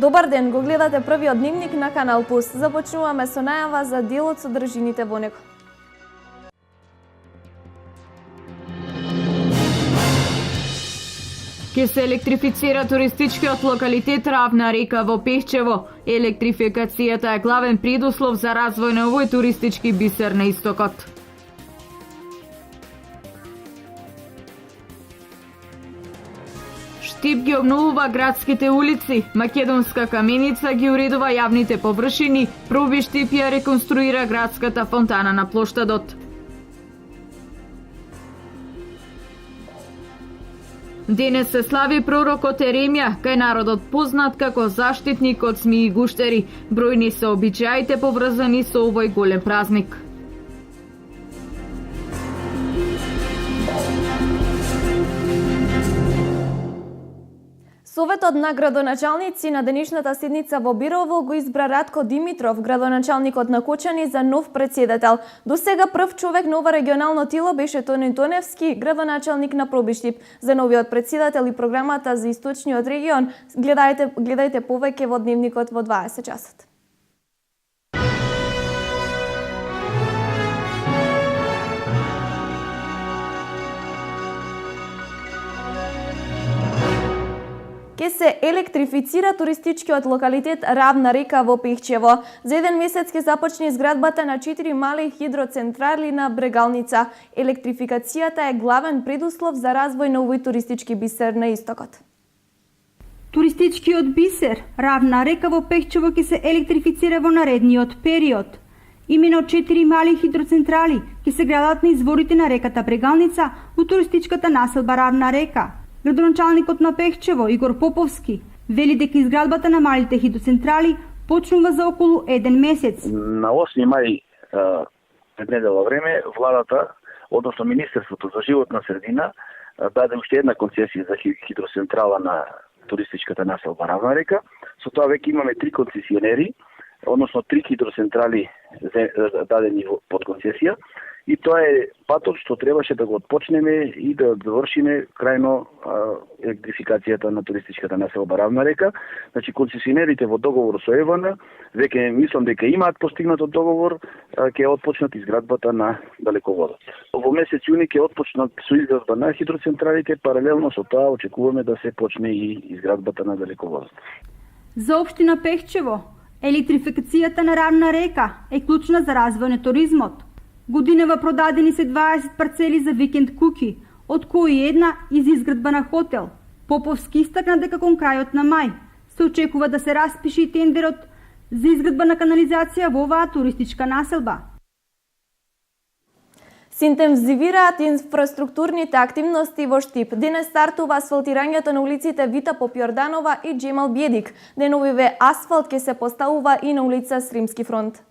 Добар ден, го гледате првиот дневник на Канал Пус. Започнуваме со најава за дел од содржините во него. Ке се електрифицира туристичкиот локалитет Равна река во Пехчево. Електрификацијата е главен предуслов за развој на овој туристички бисер на истокот. Штип ги обновува градските улици, Македонска каменица ги уредува јавните површини, Проби Штип ја реконструира градската фонтана на плоштадот. Денес се слави пророкот Еремја, кај народот познат како заштитник од змии и гуштери. Бројни се обичаите поврзани со овој голем празник. Советот на градоначалници на денешната седница во Бирово го избра Радко Димитров, градоначалникот на Кочани, за нов претседател. До сега прв човек на ова регионално тело беше Тони Тоневски, градоначалник на Проби Штип. За новиот претседател и програмата за источниот регион гледајте повеќе во дневникот во 20 часот. Ке се електрифицира туристичкиот локалитет Равна река во Пехчево. За еден месец ке започне изградбата на 4 мали хидроцентрали на Брегалница. Електрификацијата е главен предуслов за развој на овој туристички бисер на истокот. Туристичкиот бисер Равна река во Пехчево ќе се електрифицира во наредниот период. Имено 4 мали хидроцентрали ќе се градат на изворите на реката Брегалница во туристичката населба Равна река. Градоначалникот на Пехчево Игор Поповски вели дека изградбата на малите хидроцентрали почнува за околу еден месец. На 8 мај пред недела време владата, односно Министерството за животна средина, даде уште една концесија за хидроцентрала на туристичката населба Равна река. Со тоа веќе имаме 3 концесионери, односно 3 хидроцентрали дадени под концесија. И тоа е патот што требаше да го отпочнеме и да завршиме крајно електрификацијата на туристичката населба Равна река. Значи, концесионерите во договор со ЕВН, веќе мислам дека имаат постигнат од договор, ќе отпочнат изградбата на далеководот. Во месец јуни ќе отпочнат со изградба на хидроцентралите, паралелно со тоа очекуваме да се почне и изградбата на далеководот. За општина Пехчево, електрификацијата на Равна река е клучна за развој на туризмот. Годинава продадени се 20 парцели за викенд куки, од кои една и за изградба на хотел. Поповски истакна дека кон крајот на мај се очекува да се распише и тендерот за изградба на канализација во оваа туристичка населба. Се интензивираат инфраструктурните активности во Штип. Денес стартува асфалтирањето на улиците Вита Попјорданова и Джемал Бједик. Деновиве асфалт ќе се поставува и на улица Сримски фронт.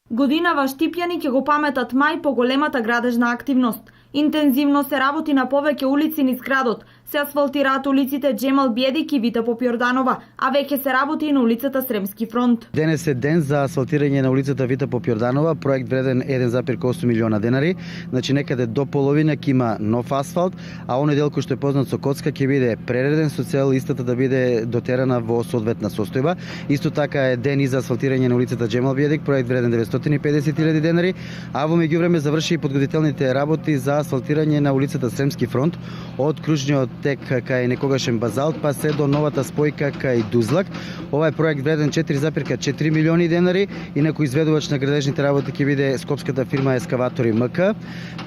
Годинава штипјани ќе го паметат мај по големата градежна активност. Интензивно се работи на повеќе улици низ градот. Се асфалтираат улиците Джемал Бједик и Вита Попјорданова, а веќе се работи и на улицата Сремски фронт. Денес е ден за асфалтирање на улицата Вита Попјорданова, проект вреден 1,8 милиона денари. Значи некаде до половина ќе има нов асфалт, а оној дел кој што е познат со коцка ќе биде пререден со цел истата да биде дотерана во соодветна состојба. Исто така е ден и за асфалтирање на улицата Джемал Бједик, проект вреден 950.000 денари, а во меѓувреме заврши и подготвителните работи за асфалтирање на улицата Сремски фронт од кружниот тек кај некогашен базалт па се до новата спојка кај Дузлак. Ова е проект вреден 4,4 милиони денари. Инаку изведувач на градежните работи ќе биде скопската фирма Ескаватори МК.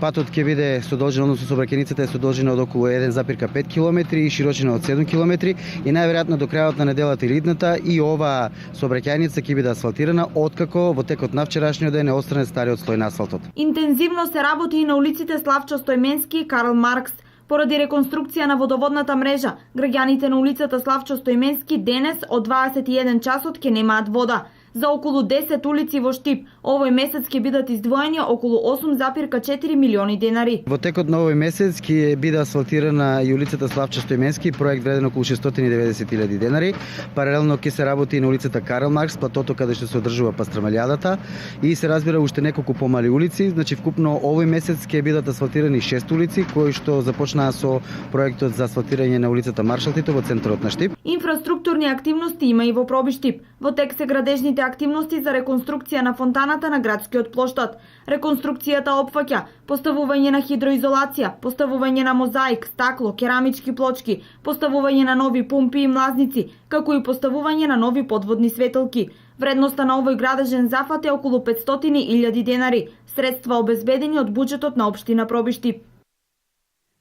Патот ќе биде со должина, односно сообраќајницата е со должина од околу 1,5 км и широчина од 7 км и најверојатно до крајот на неделата или идната и ова сообраќајница ќе биде асфалтирана откако во текот на вчерашниот ден е отстранет стариот слој на асфалтот. Интензивно се работи и на улиците Славчо Стојменски и Карл Маркс. Поради реконструкција на водоводната мрежа, граѓаните на улицата Славчо Стојменски денес од 21 часот ќе немаат вода. За околу 10 улици во Штип овој месец ќе бидат издвоени околу 8,4 милиони денари. Во текот на овој месец ќе биде асфалтирана и улицата Славчо Стојменски, проект вреден околу 690.000 денари. Паралелно ќе се работи и на улицата Карл Маркс, платото каде што се одржува пастрамалјадата, и се разбира уште неколку помали улици. Значи вкупно овој месец ќе бидат асфалтирани 6 улици кои што започнаа со проектот за асфалтирање на улицата Маршал Тито во центарот на Штип. Инфраструктурни активности има и во Проби Штип. Во тек се градежните активности за реконструкција на фонтаната на градскиот плоштад. Реконструкцијата опфаќа поставување на хидроизолација, поставување на мозаик, стакло, керамички плочки, поставување на нови помпи и млазници, како и поставување на нови подводни светилки. Вредноста на овој градежен зафат е околу 500.000 денари, средства обезбедени од буџетот на општина Проби Штип.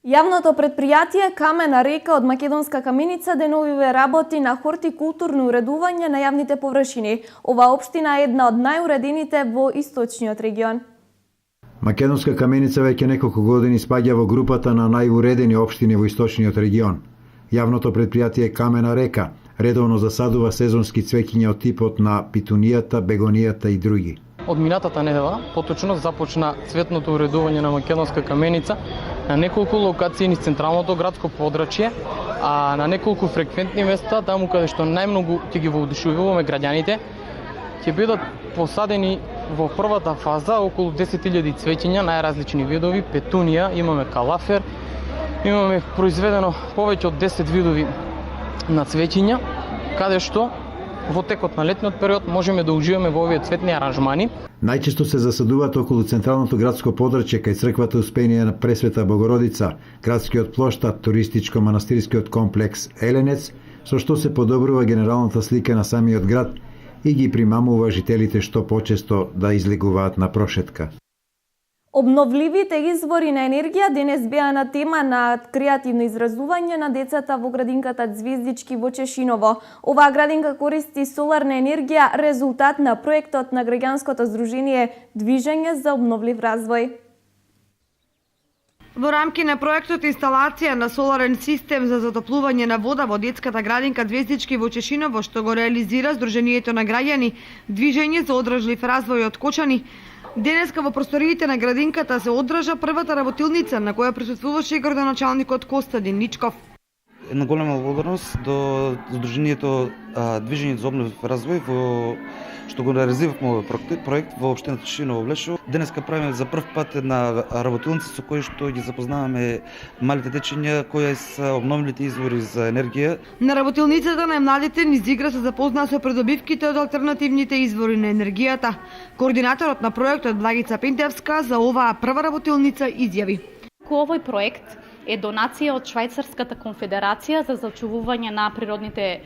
Јавното предпријатие Камена река од Македонска каменица деновиве работи на хортикултурно уредување на јавните површини. Ова општина е една од најуредените во источниот регион. Македонска каменица веќе неколку години спаѓа во групата на најуредени општини во источниот регион. Јавното предпријатие Камена река редовно засадува сезонски цвеќиња од типот на питунијата, бегонијата и други. Од минатата недела поточно започна цветното уредување на Македонска каменица на неколку локации низ централното градско подрачје, а на неколку фреквентни места, таму каде што најмногу ќе ги воодушевуваме граѓаните, ќе бидат посадени во првата фаза околу 10.000 цвеќиња, најразлични видови, петунија, имаме калафер, имаме произведено повеќе од 10 видови на цвеќиња, каде што во текот на летниот период можеме да уживаме во овие цветни аранжмани. Најчесто се засадуваат околу централното градско подрачје кај црквата Успение на Пресвета Богородица, градскиот плоштад, туристичко-манастирскиот комплекс Еленец, со што се подобрува генералната слика на самиот град и ги примамува жителите што почесто да излегуваат на прошетка. Обновливите извори на енергија денес беа на тема на креативно изразување на децата во градинката Звездички во Чешиново. Оваа градинка користи соларна енергија, резултат на проектот на граѓанското здружение Движење за обновлив развој. Во рамки на проектот инсталација на соларен систем за затоплување на вода во детската градинка Звездички во Чешиново, што го реализира Сдруженијето на граѓани Движење за одржлив развој од Кочани, денеска во просториите на градинката се одржа првата работилница на која присуствуваше и градоначалникот Костадин Ничков. Една голема благодарност до Сдруженијето Движење за обнов развој што го реализиравме овој проект во општината Чешиново Влешово. Денеска правиме за прв пат една работилница со која што ги запознаваме малите дечиња кои се обновливите извори за енергија. На работилницата најмладите низ игра се запознаа со придобивките од алтернативните извори на енергијата. Координаторот на проектот Благица Пентевска за оваа прва работилница изјави: Овој проект е донација од Швајцарската конфедерација за зачувување на природните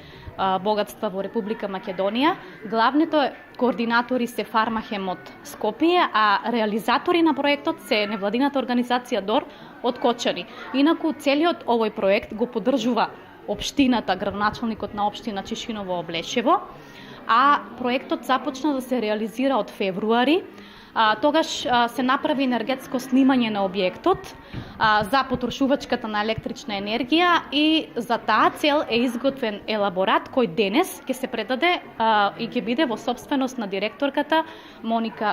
богатства во Република Македонија. Главните координатори се Фармахем од Скопје, а реализатори на проектот се невладината организација ДОР од Кочани. Инаку целиот овој проект го поддржува општината, градоначалникот на општина Чешиново Облешево, а проектот започна да се реализира од февруари. Тогаш се направи енергетско снимање на објектот за потрошувачката на електрична енергија и за таа цел е изготвен елаборат кој денес ќе се предаде и ќе биде во собственост на директорката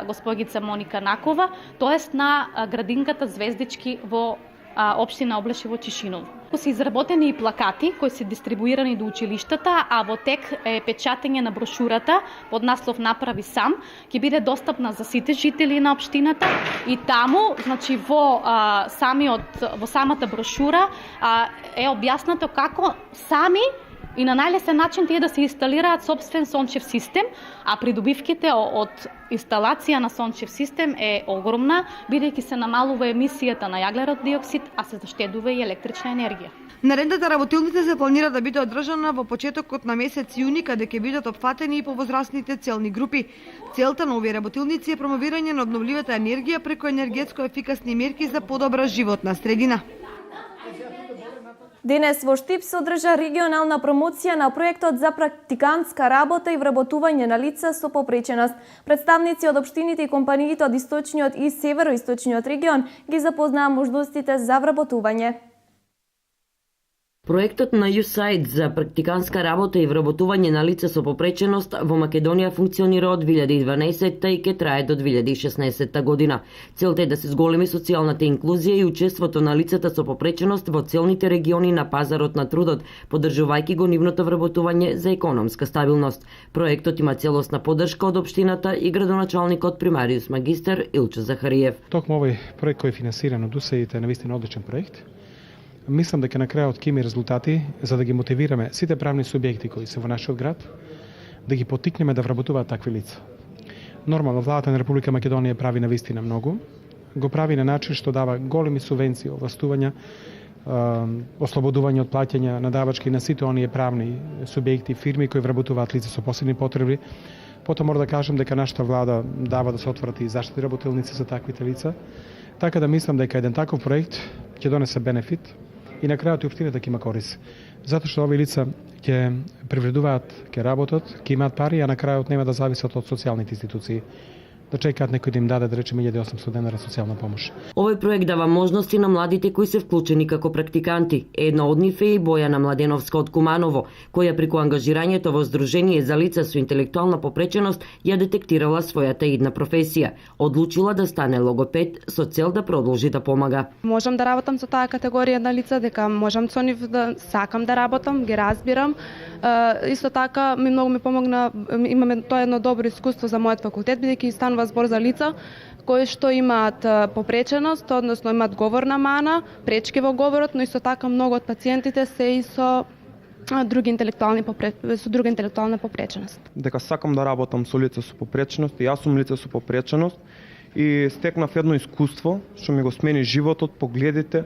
госпогица Моника Накова, тоест на градинката Звездички во општина Облешево Чешиново. Се изработени и плакати кои се дистрибуирани до училиштата, а во тек е печатење на брошурата под наслов Направи сам, ќе биде достапна за сите жители на општината и таму, значи во самата брошура е објаснато како сами и на најлесен начин тие да се инсталираат собствен сончев систем, а придобивките од инсталација на сончев систем е огромна, бидејќи се намалува емисијата на јаглерод диоксид, а се заштедува и електрична енергија. Наредната работилница се планира да биде одржана во почетокот на месец јуни, каде ќе бидат опфатени и повозрастните целни групи. Целта на овие работилници е промовирање на обновливата енергија преку енергетско ефикасни мерки за подобра животна средина. Денес во Штип се одржа регионална промоција на проектот за практикантска работа и вработување на лица со попреченост. Представници од општините и компаниите од источниот и североисточниот регион ги запознаа можностите за вработување. Проектот на USAID за практиканска работа и вработување на лица со попреченост во Македонија функционира од 2012 и ќе трае до 2016 година. Целта е да се зголеми социјалната инклузија и учеството на лицата со попреченост во целните региони на пазарот на трудот, поддржувајќи го нивното вработување за економска стабилност. Проектот има целосна поддршка од општината и градоначалникот примариус магистер Илчо Захариев. Токму овој проект кој е финансиран од USAID е навистина одличен проект. Мислам дека на крајот ќе има резултати за да ги мотивираме сите правни субјекти кои се во нашиот град, да ги поттикнеме да вработуваат такви лица. Нормално, владата на Република Македонија прави навистина многу, го прави на начин што дава големи субвенции, овластувања, ослободување од плаќања на давачки на сите оние правни субјекти, фирми кои вработуваат лица со посебни потреби. Потоа мора да кажам дека нашата влада дава да се отворат и заштитни работилници за таквите лица. Така да мислам дека еден таков проект ќе донесе бенефит и на крајот и општината ќе има корист. Затоа што овие лица ќе привредуваат, ќе работат, ќе имаат пари, а на крајот нема да зависат од социјалните институции. Да чекаат некој да им даде, да речеме, 1800 денара социјална помош. Овој проект дава можности на младите кои се вклучени како практиканти. Една од нив е и Бојана Младеновска од Куманово, која преку ангажирањето во Сдружение за лица со интелектуална попреченост ја детектирала својата идна професија. Одлучила да стане логопед со цел да продолжи да помага. Можам да работам со таа категорија на лица, дека можам со нив да сакам да работам, ги разбирам. Исто така многу ми помогна, имаме тоа едно добро искуство за мојот факултет, бидејќи станува збор за лица кои што имаат попреченост, односно имаат говорна мана, пречки во говорот, но исто така многу од пациентите се и со друга интелектуална попреченост. Дека сакам да работам со лица со попреченост, и јас сум лице со попреченост и стекнав едно искуство што ми го смени животот, погледите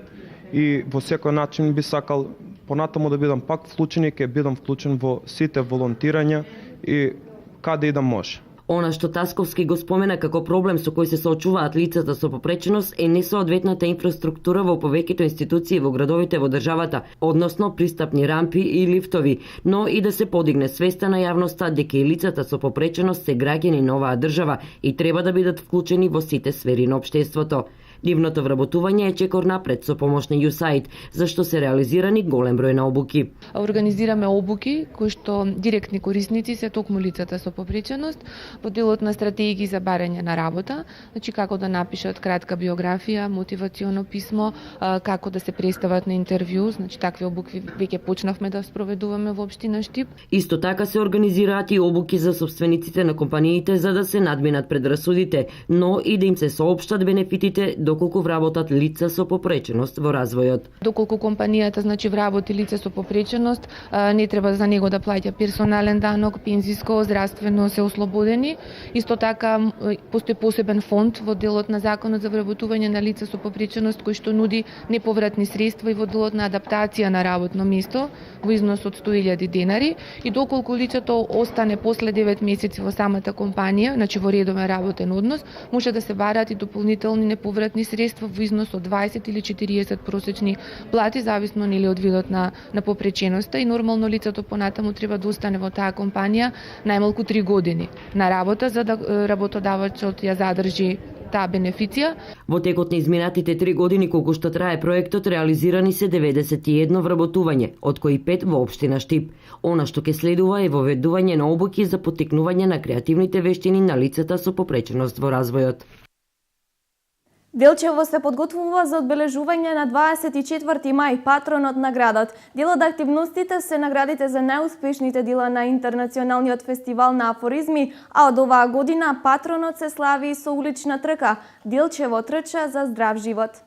и во секој начин би сакал понатаму да бидам пак вклучен и ќе бидам вклучен во сите волонтирања и каде и да може. Она што Тасковски го спомена како проблем со кој се соочуваат лицата со попреченост е несоодветната инфраструктура во повеќето институции во градовите во државата, односно пристапни рампи и лифтови, но и да се подигне свеста на јавноста дека и лицата со попреченост се граѓани на оваа држава и треба да бидат вклучени во сите сфери на општеството. Нивното вработување е чекор напред со помош на USAID, зашто се реализирани голем број на обуки. Организираме обуки кои што директни корисници се токму лицата со попреченост во делот на стратегии за барање на работа, значи како да напишат кратка биографија, мотивационо писмо, како да се представат на интервју, значи такви обуки веќе почнавме да спроведуваме во општина Штип. Исто така се организираат и обуки за собствениците на компаниите за да се надминат предрасудите, но и да им се соопштат бенефитите доколку вработат лица со попреченост во развојот. Доколку компанијата значи вработи лице со попреченост, не треба за него да плаќа персонален данок, пензиско, здравствено се ослободени. Исто така постои посебен фонд во делот на законот за вработување на лица со попреченост кој што нуди неповратни средства и во делот на адаптација на работно место во износ од 100.000 денари и доколку лицето остане после 9 месеци во самата компанија, значи во редовен работен однос, може да се бараат и дополнителни неповратни средства во износ од 20 или 40 просечни плати, зависно нели од видот на попреченоста и нормално лицето понатаму треба да остане во таа компанија најмалку 3 години на работа за да работодавачот ја задржи таа бенефиција. Во текот на изминатите 3 години колку што трае проектот, реализирани се 91 вработување, од кои 5 во општина Штип. Она што ќе следува е воведување на обуки за поттикнување на креативните вештини на лицата со попреченост во развојот. Делчево се подготвува за одбележување на 24 мај, патронот на градот. Дел од активностите се наградите за најуспешните дела на Интернационалниот фестивал на афоризми, а од оваа година патронот се слави со улична трка. Делчево трча за здрав живот.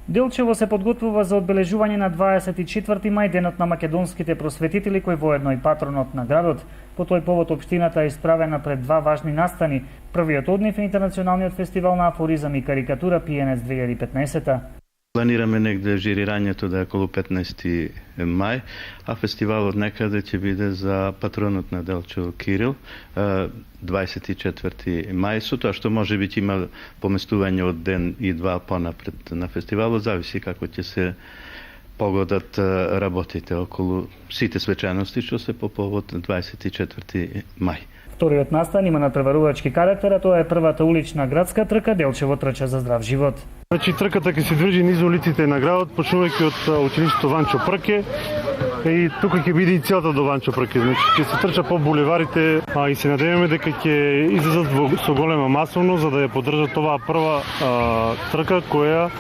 Делчево се подготвува за одбележување на 24 мај, денот на македонските просветители, кој воедно и патронот на градот. По тој повод општината е исправена пред два важни настани. Првиот од нив е Интернационалниот фестивал на афоризам и карикатура PNS 2015. Планираме негде жирирањето да е околу 15 мај, а фестивалот некаде ќе биде за патронот на Делчево Кирил, 24 мај, со тоа што може би ќе има поместување од ден и два понапред на фестивалот, зависи како ќе се погодат работите околу сите свечаности што се по повод 24 мај. Вториот настан има надпреварувачки карактер, а тоа е првата улична градска трка Делчево трча за здрав живот. Значи трката ќе се движи низ улиците на градот, почнувајќи од училиштето Ванчо Прке и тука ќе биде и целата до Ванчо Прке. Значи ќе се трча по булеварите, и се надеваме дека ќе излезат со голема масовност за да ја поддржат оваа прва трка која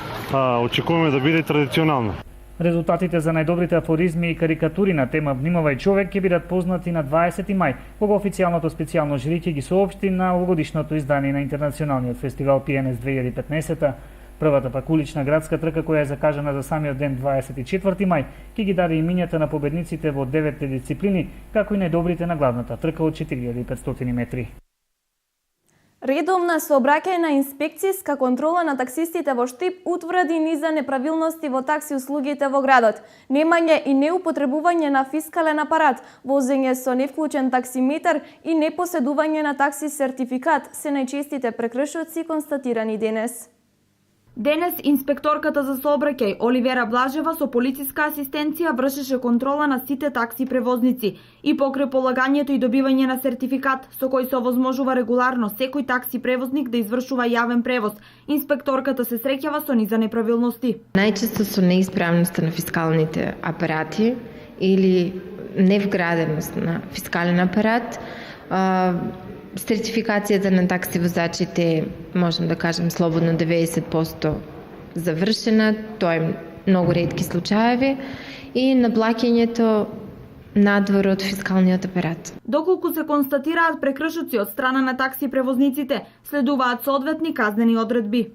очекуваме да биде традиционална. Резултатите за најдобрите афоризми и карикатури на тема Внимавај човек ќе бидат познати на 20 мај, кога официјалното специјално жури ќе ги соопшти на овогодишното издание на Интернационалниот фестивал PNS 2015. Првата пак улична градска трка која е закажана за самиот ден 24 мај ќе ги даде имињата на победниците во 9 дисциплини, како и најдобрите на главната трка од 4500 метри. Редовна сообраќајна инспекцијска контрола на таксистите во Штип утврди низа неправилности во такси услугите во градот. Немање и неупотребување на фискален апарат, возење со невклучен таксиметар и непоседување на такси сертификат се најчестите прекршоци констатирани денес. Денес инспекторката за сообраќај Оливера Блажева со полициска асистенција вршеше контрола на сите такси превозници и покрај полагањето и добивање на сертификат со кој се овозможува регуларно секој такси превозник да извршува јавен превоз. Инспекторката се среќава со низа неправилности. Најчесто со неисправност на фискалните апарати или невграденост на фискален апарат, сертификацијата на такси возачите, можем да кажем слободно 90% завршена, тоа е многу ретки случаеви, и наплаќањето надвор од фискалниот апарат. Доколку се констатираат прекршоци од страна на такси превозниците, следуваат соодветни казнени одредби.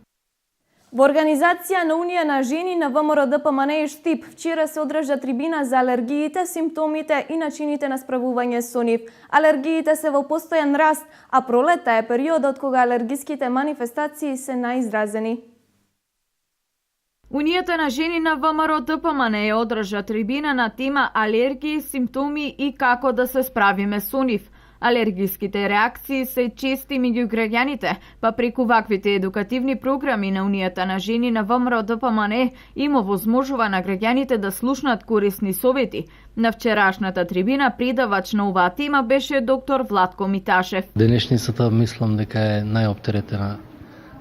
Во организација на Унија на жени на ВМРО ДПМН и Штип вчера се одржа трибина за алергиите, симптомите и начините на справување со нив. Алергиите се во постојан раст, а пролета е периодот кога алергиските манифестации се најизразени. Унијата на жени на ВМРО ДПМН ја одржа трибина на тема алергии, симптоми и како да се справиме со нив. Алергиските реакции се чести меѓу граѓаните, па преку ваквите едукативни програми на Унијата на жени на ВМРО ДПМН им овозможува на граѓаните да слушнат корисни совети. На вчерашната трибина предавач на оваа тема беше доктор Владко Миташев. Денешницата мислам дека е најоптеретена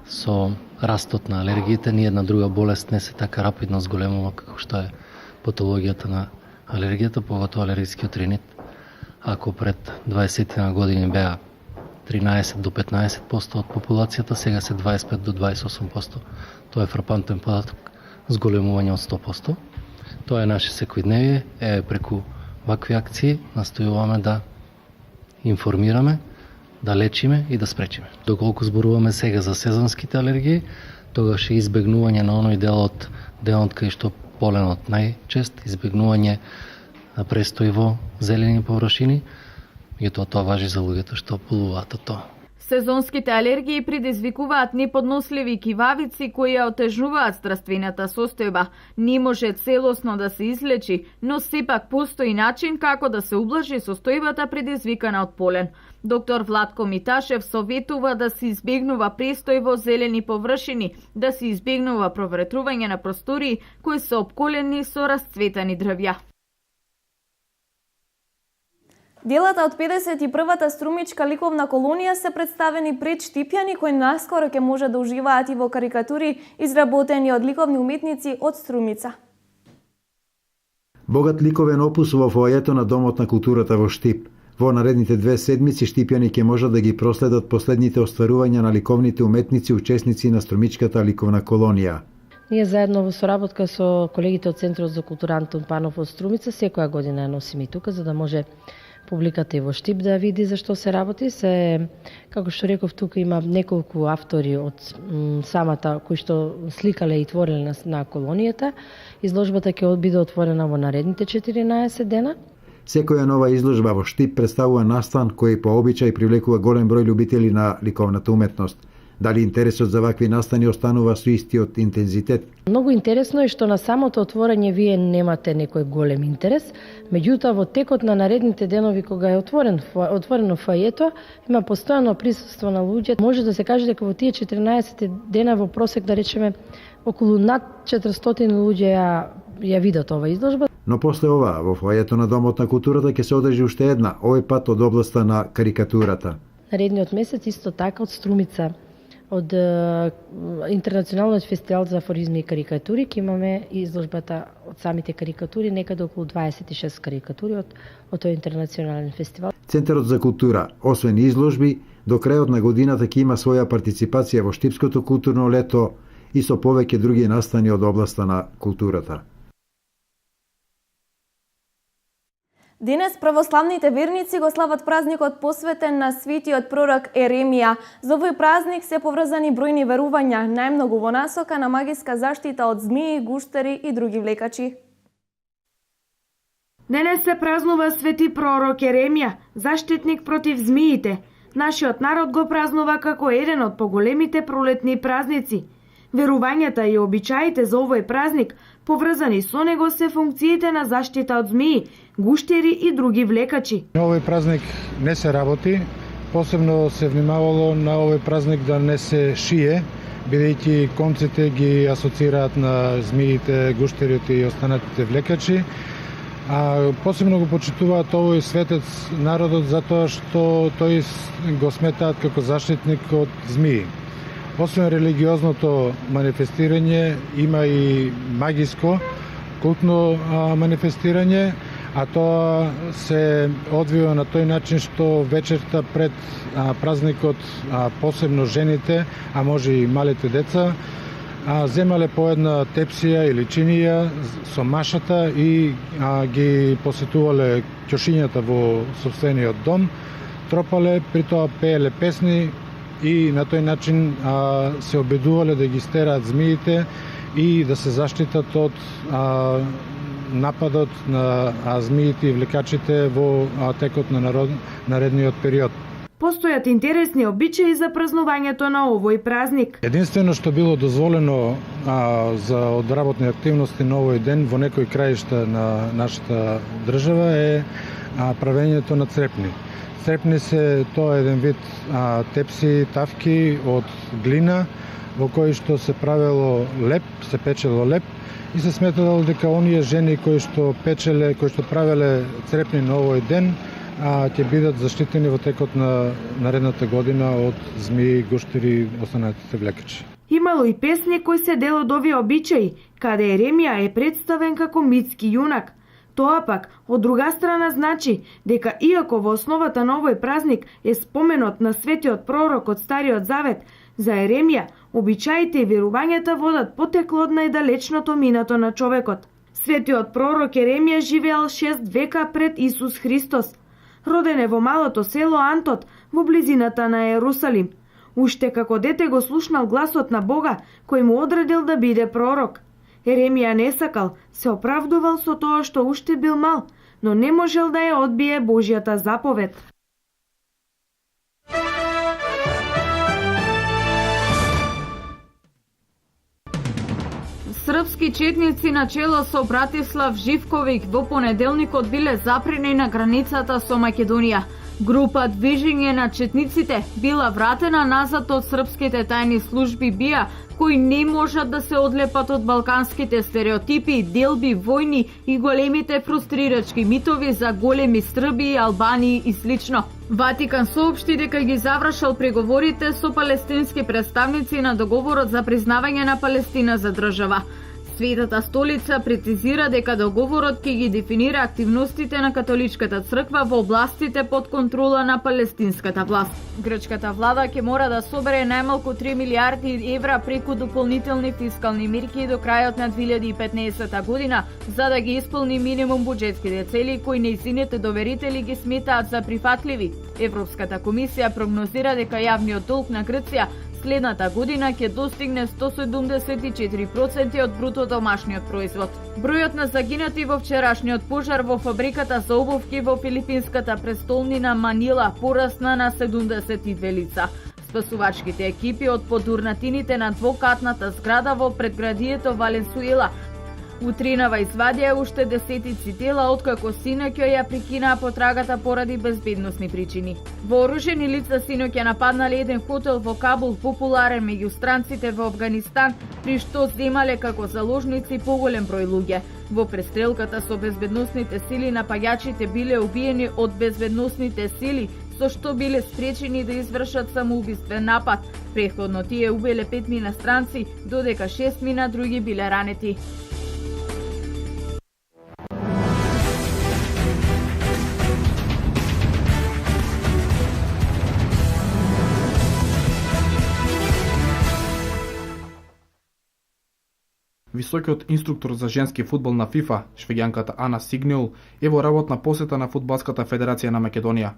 со растот на алергиите. Ниједна друга болест не се така рапидно зголемува како што е патологијата на алергијата, поготоа алергискиот ринит. Ако пред 20 години беа 13 до 15% од популацијата, сега се 25 до 28%. Тоа е фрапантен податок, зголемување од 100%. Тоа е наше секојдневие, преку вакви акции настојуваме да информираме, да лечиме и да спречиме. Доколку зборуваме сега за сезонските алергии, тогаш е избегнување на оној делот кај што поленот најчест, избегнување на престој во зелени површини, и тоа важи за луѓето што полуваат од тоа. Сезонските алергии предизвикуваат неподносливи кивавици кои ја отежнуваат здравствената состојба. Не може целосно да се излечи, но сепак постои начин како да се ублажи состојбата предизвикана од полен. Доктор Владко Миташев советува да се избегнува престој во зелени површини, да се избегнува проветрување на простории кои се опколени со расцветани дрвја. Делата од 51-та струмичка ликовна колонија се представени пред штипјани кои наскоро ќе може да уживаат и во карикатури изработени од ликовни уметници од Струмица. Богат ликовен опус во фоајето на Домот на културата во Штип. Во наредните 2 седмици штипјани ќе можат да ги проследат последните остварувања на ликовните уметници учесници на струмичката ликовна колонија. Ние заедно во соработка со колегите од Центрот за култура Антон Панов од Струмица секоја година ја носиме и тука за да може публиката и во Штип да види за што се работи. Како што реков, тука има неколку автори од самата кои што сликале и твореле на колонијата. Изложбата ќе биде отворена во наредните 14 дена. Секоја нова изложба во Штип представува настан кој по обичај привлекува голем број љубители на ликовната уметност. Дали интересот за вакви настани останува со истиот интензитет? Многу интересно е што на самото отворање вие немате некој голем интерес, меѓутоа во текот на наредните денови кога е отворено фајето, има постојано присуство на луѓе. Може да се каже дека во тие 14 дена во просек, да речеме, околу над 400 луѓе ја видат ова изложба. Но после ова, во фајето на Домот на културата ќе се одржи уште една, овој пат од областа на карикатурата. Наредниот месец исто така од Струмица од Интернационалниот фестивал за афоризми и карикатури, ќе имаме изложбата од самите карикатури, некаде околу 26 карикатури од тој интернационален фестивал. Центарот за култура, освен изложби, до крајот на годината ќе има своја партиципација во Штипското културно лето и со повеќе други настани од областа на културата. Денес православните верници го слават празникот посветен на светиот пророк Еремија. За овој празник се поврзани бројни верувања, најмногу во насока на магиска заштита од змии, гуштери и други влекачи. Денес се празнува свети пророк Еремија, заштитник против змиите. Нашиот народ го празнува како еден од поголемите пролетни празници. Верувањата и обичаите за овој празник поврзани со него се функциите на заштита од змии, гуштери и други влекачи. На овој празник не се работи, посебно се внимавало на овој празник да не се шие, бидејќи конците ги асоцираат на змиите, гуштерите и останатите влекачи. Посебно го почитуваат овој светец народот затоа што тој го сметаат како заштитник од змии. Освен религиозното манифестирање, има и магиско, култно манифестирање, а тоа се одвива на тој начин што вечерта пред празникот, посебно жените, а може и малите деца, земале по една тепсија или чинија со машата и ги посетувале ќошињата во сопствениот дом, тропале, при тоа пееле песни и на тој начин се обидувале да ги стераат змиите и да се заштитат од нападот на змиите и влекачите во текот на наредниот период. Постојат интересни обичаи за празнувањето на овој празник. Единствено што било дозволено за одработни активности на овој ден во некои краишта на нашата држава е правењето на црепни. Црепни се, тоа е еден вид тепси, тавки од глина, во кои што се правело леп, се печело леп и се сметало дека оние жени кои што печеле, кои што правеле црепни на овој ден, ќе бидат заштитени во текот на наредната година од змии, гуштери и останатите влекачи. Имало и песни кои се дел од овие обичаи, каде Еремија е представен како митски јунак. Тоа пак, од друга страна, значи дека иако во основата на овој празник е споменот на светиот пророк од Стариот Завет, за Еремија, обичаите и верувањата водат потекло од најдалечното минато на човекот. Светиот пророк Еремија живеел 6 века пред Исус Христос. Роден е во малото село Антот, во близината на Ерусалим. Уште како дете го слушнал гласот на Бога, кој му одредил да биде пророк. Еремија не сакал, се оправдувал со тоа што уште бил мал, но не можел да ја одбие Божјата заповед. Српски четници на чело со Братислав Живковиќ во понеделникот биле запрени на границата со Македонија. Група Движење на четниците била вратена назад од српските тајни служби БИА, кои не можат да се одлепат од балканските стереотипи, делби, војни и големите фрустрирачки митови за големи Срби, Албании и слично. Ватикан соопшти дека ги завршил преговорите со палестински представници на договорот за признавање на Палестина за држава. Светата столица прецизира дека договорот ќе ги дефинира активностите на католичката црква во областите под контрола на палестинската власт. Грчката влада ќе мора да собере најмалку 3 милиарди евра преку дополнителни фискални мерки до крајот на 2015 година, за да ги исполни минимум буџетските цели кои нејзините доверители ги сметаат за прифатливи. Европската комисија прогнозира дека јавниот долг на Грција следната година ќе достигне 174% од бруто домашниот производ. Бројот на загинати во вчерашниот пожар во фабриката за обувки во филипинската престолнина Манила порасна на 72 лица. Спасувачките екипи од подурнатините на двокатната зграда во предградието Валенсуела утринава извадија уште десетици тела, откако синоќа ја прекинаа потрагата поради безбедносни причини. Вооружени лица синоќа нападнале еден хотел во Кабул, популарен меѓу странците во Авганистан, при што земале како заложници поголем број луѓе. Во престрелката со безбедносните сили напаѓачите биле убиени од безбедносните сили, со што биле спречени да извршат самоубиствен напад. Претходно тие убиле 5 иностранци, додека 6 други биле ранети. Високиот инструктор за женски фудбал на ФИФА, швеѓанката Ана Сигнеул, е во работна посета на Фудбалската федерација на Македонија.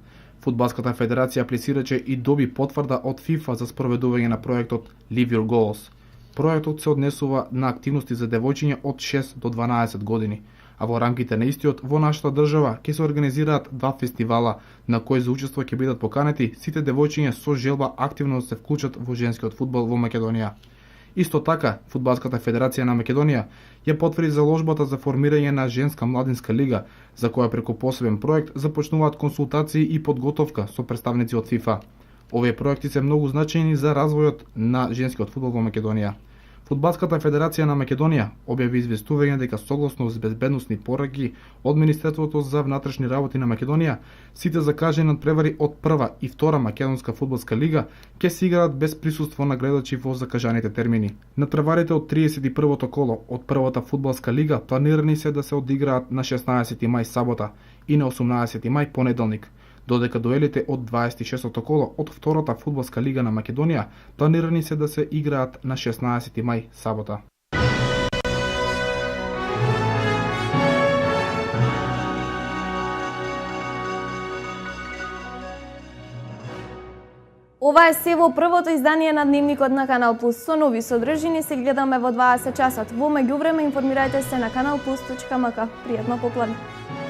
Фудбалската федерација аплицираче и доби потврда од ФИФА за спроведување на проектот Live Your Goals. Проектот се однесува на активности за девојчиња од 6 до 12 години, а во рамките на истиот во нашата држава ќе се организираат 2 фестивала на кои за учество ќе бидат поканети сите девојчиња со желба активно да се вклучат во женскиот фудбал во Македонија. Исто така, Фудбалската федерација на Македонија ја потврди заложбата за формирање на женска младинска лига, за која преку посебен проект започнуваат консултации и подготовка со представници од ФИФА. Овие проекти се многу значајни за развојот на женскиот фудбал во Македонија. Фудбалската федерација на Македонија објави известување дека согласно с безбедносни пораки од Министерството за внатрешни работи на Македонија, сите закажани надпревари од прва и втора македонска фудбалска лига ќе се играат без присуство на гледачи во закажаните термини. Надпреварите од 31-то коло од првата фудбалска лига планирани се да се одиграат на 16 мај сабота и на 18 мај понеделник, додека дуелите од 26-то коло од втората фудбалска лига на Македонија планирани се да се играат на 16 мај сабота. Ова е се во првото издание на Дневникот на Канал Плюс. Со нови содржини се гледаме во 20 часот. Во меѓувреме информирајте се на kanalplus.mk. Пријатно попладне.